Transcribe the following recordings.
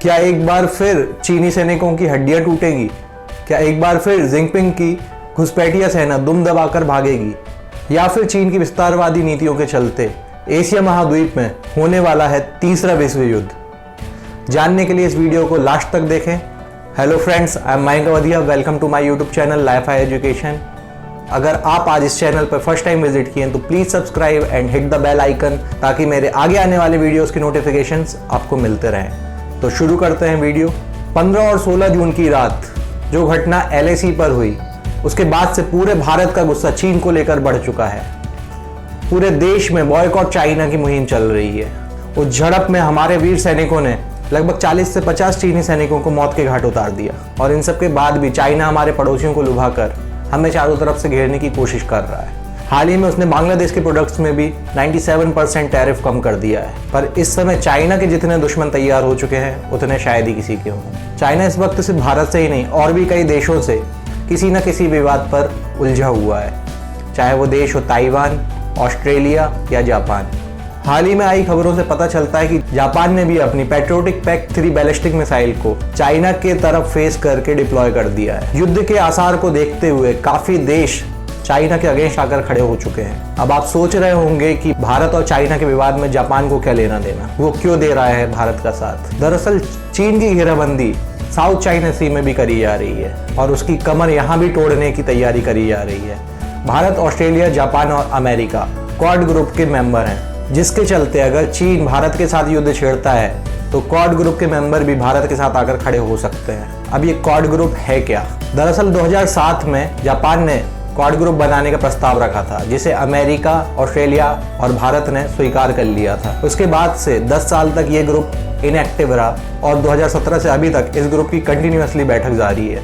क्या एक बार फिर चीनी सैनिकों की हड्डियां टूटेंगी? क्या एक बार फिर जिनपिंग की घुसपैठिया सेना दुम दबाकर भागेगी? या फिर चीन की विस्तारवादी नीतियों के चलते एशिया महाद्वीप में होने वाला है तीसरा विश्व युद्ध? जानने के लिए इस वीडियो को लास्ट तक देखें। Hello friends, I am Mayank Awadhiya. Welcome to my YouTube channel life high education. अगर आप आज इस चैनल पर फर्स्ट टाइम विजिट किए तो please subscribe and hit the bell icon ताकि मेरे आगे आने वाले वीडियोस की नोटिफिकेशंस आपको मिलते रहें। तो शुरू करते हैं वीडियो। 15 और 16 जून की रात जो घटना LAC पर हुई, उसके बाद से पूरे भारत का गुस्सा चीन को लेकर बढ़ चुका है। पूरे देश में बॉयकॉट चाइना की मुहिम चल रही है। उस झड़प में हमारे वीर सैनिकों ने लगभग 40 से 50 चीनी सैनिकों को मौत के घाट उतार दिया। और इन सब के बाद भी चाइना हमारे पड़ोसियों को लुभाकर हमें चारों तरफ से घेरने की कोशिश कर रहा है। हाल ही में उसने बांग्लादेश के प्रोडक्ट्स में भी 97% टैरिफ कम कर दिया है। पर इस समय चाइना के जितने दुश्मन तैयार हो चुके हैं उतने शायद ही किसी के हों। चाइना इस वक्त सिर्फ भारत से ही नहीं और भी कई देशों से किसी न किसी विवाद पर उलझा हुआ है, चाहे वो देश हो ताइवान, ऑस्ट्रेलिया या जापान। हाल ही में आई खबरों से पता चलता है कि जापान ने भी अपनी पैट्रियोटिक PAC-3 बैलिस्टिक मिसाइल को चाइना के तरफ फेस करके डिप्लॉय कर दिया है। युद्ध के आसार को देखते हुए काफी देश चाइना के अगेंस्ट आकर खड़े हो चुके हैं। अब आप सोच रहे होंगे कि भारत और चाइना के विवाद में जापान को क्या लेना देना, वो क्यों दे रहा है भारत का साथ। दरअसल चीन की घेराबंदी साउथ चाइना सी में भी करी जा रही है और उसकी कमर यहाँ भी तोड़ने की तैयारी करी जा रही है। भारत, ऑस्ट्रेलिया, जापान और अमेरिका क्वाड ग्रुप के मेंबर हैं, जिसके चलते अगर चीन भारत के साथ युद्ध छेड़ता है तो क्वाड ग्रुप के मेंबर भी भारत के साथ आकर खड़े हो सकते हैं। अब ये क्वाड ग्रुप है क्या? दरअसल 2007 में जापान ने क्वाड ग्रुप बनाने का प्रस्ताव रखा था, जिसे अमेरिका, ऑस्ट्रेलिया और भारत ने स्वीकार कर लिया था। उसके बाद से 10 साल तक ये ग्रुप इनएक्टिव रहा और 2017 से अभी तक इस ग्रुप की कंटिन्यूअसली बैठक जारी है।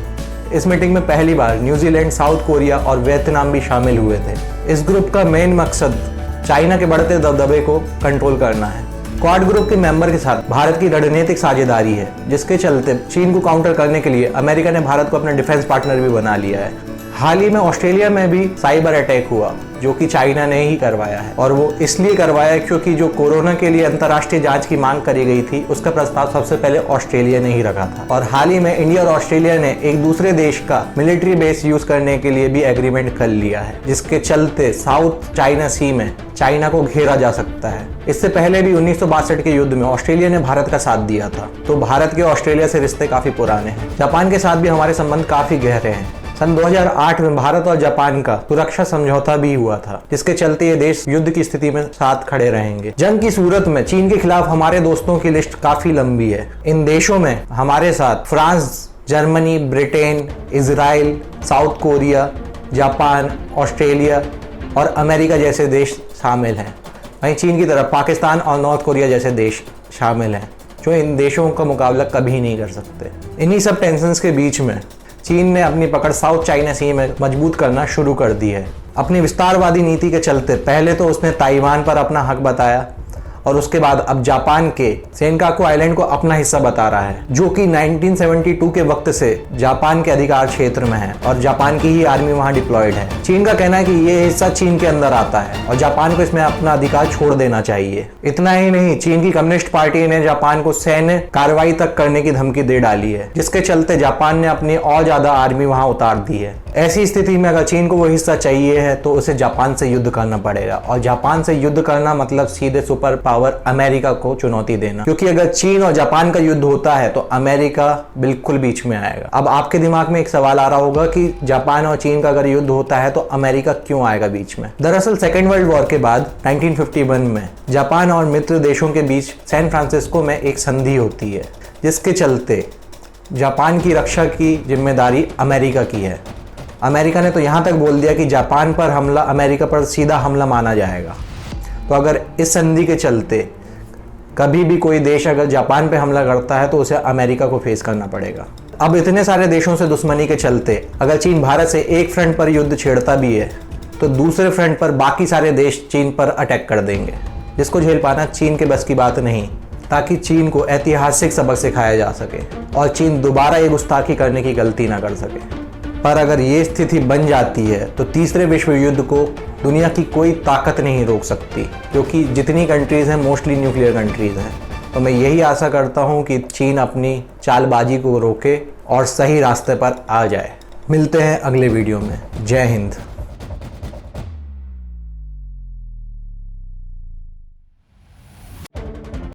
इस मीटिंग में पहली बार न्यूजीलैंड, साउथ कोरिया और वियतनाम भी शामिल हुए थे। इस ग्रुप का मेन मकसद चाइना के बढ़ते दबदबे को कंट्रोल करना है। क्वाड ग्रुप के मेंबर के साथ भारत की रणनीतिक साझेदारी है, जिसके चलते चीन को काउंटर करने के लिए अमेरिका ने भारत को अपना डिफेंस पार्टनर भी बना लिया है। हाल ही में ऑस्ट्रेलिया में भी साइबर अटैक हुआ, जो कि चाइना ने ही करवाया है। और वो इसलिए करवाया क्योंकि जो कोरोना के लिए अंतर्राष्ट्रीय जांच की मांग करी गई थी, उसका प्रस्ताव सबसे पहले ऑस्ट्रेलिया ने ही रखा था। और हाल ही में इंडिया और ऑस्ट्रेलिया ने एक दूसरे देश का मिलिट्री बेस यूज करने के लिए भी एग्रीमेंट कर लिया है, जिसके चलते साउथ चाइना सी में चाइना को घेरा जा सकता है। इससे पहले भी 1962 के युद्ध में ऑस्ट्रेलिया ने भारत का साथ दिया था, तो भारत के ऑस्ट्रेलिया से रिश्ते काफी पुराने हैं। जापान के साथ भी हमारे संबंध काफी गहरे हैं। सन 2008 में भारत और जापान का सुरक्षा समझौता भी हुआ था, जिसके चलते ये देश युद्ध की स्थिति में साथ खड़े रहेंगे। जंग की सूरत में चीन के खिलाफ हमारे दोस्तों की लिस्ट काफी लंबी है। इन देशों में हमारे साथ France, Germany, Britain, Israel, south Korea, Japan, Australia और अमेरिका जैसे देश शामिल हैं। वहीं चीन की तरफ पाकिस्तान और नॉर्थ कोरिया जैसे देश शामिल हैं, जो इन देशों का मुकाबला कभी नहीं कर सकते। इन्हीं सब टेंशंस के बीच में चीन ने अपनी पकड़ साउथ चाइना सी में मजबूत करना शुरू कर दी है। अपनी विस्तारवादी नीति के चलते पहले तो उसने ताइवान पर अपना हक बताया और उसके बाद अब जापान के सेनकाकू आइलैंड को अपना हिस्सा बता रहा है, जो कि 1972 के वक्त से जापान के अधिकार क्षेत्र में है और जापान की ही आर्मी वहां डिप्लॉयड है। चीन का कहना है कि ये हिस्सा चीन के अंदर आता है और जापान को इसमें अपना अधिकार छोड़ देना चाहिए। इतना ही नहीं, चीन की कम्युनिस्ट पार्टी ने जापान को सैन्य कार्रवाई तक करने की धमकी दे डाली है, जिसके चलते जापान ने अपनी और ज्यादा आर्मी वहां उतार दी है। ऐसी स्थिति में अगर चीन को वो हिस्सा चाहिए है तो उसे जापान से युद्ध करना पड़ेगा, और जापान से युद्ध करना मतलब सीधे सुपर पावर अमेरिका को चुनौती देना, क्योंकि अगर चीन और जापान का युद्ध होता है तो अमेरिका बिल्कुल बीच में आएगा। अब आपके दिमाग में एक सवाल आ रहा होगा कि जापान और चीन का अगर युद्ध होता है तो अमेरिका क्यों आएगा बीच में? दरअसल सेकेंड वर्ल्ड वॉर के बाद 1951 में जापान और मित्र देशों के बीच सैन फ्रांसिस्को में एक संधि होती है, जिसके चलते जापान की रक्षा की जिम्मेदारी अमेरिका की है। अमेरिका ने तो यहाँ तक बोल दिया कि जापान पर हमला अमेरिका पर सीधा हमला माना जाएगा। तो अगर इस संधि के चलते कभी भी कोई देश अगर जापान पे हमला करता है तो उसे अमेरिका को फेस करना पड़ेगा। अब इतने सारे देशों से दुश्मनी के चलते अगर चीन भारत से एक फ्रंट पर युद्ध छेड़ता भी है तो दूसरे फ्रंट पर बाकी सारे देश चीन पर अटैक कर देंगे, जिसको झेल पाना चीन के बस की बात नहीं, ताकि चीन को ऐतिहासिक सबक सिखाया जा सके और चीन दोबारा ये गुस्ताखी करने की गलती ना कर सके। पर अगर ये स्थिति बन जाती है तो तीसरे विश्व युद्ध को दुनिया की कोई ताकत नहीं रोक सकती, क्योंकि जितनी कंट्रीज हैं मोस्टली न्यूक्लियर कंट्रीज हैं। तो मैं यही आशा करता हूँ कि चीन अपनी चालबाजी को रोके और सही रास्ते पर आ जाए। मिलते हैं अगले वीडियो में। जय हिंद।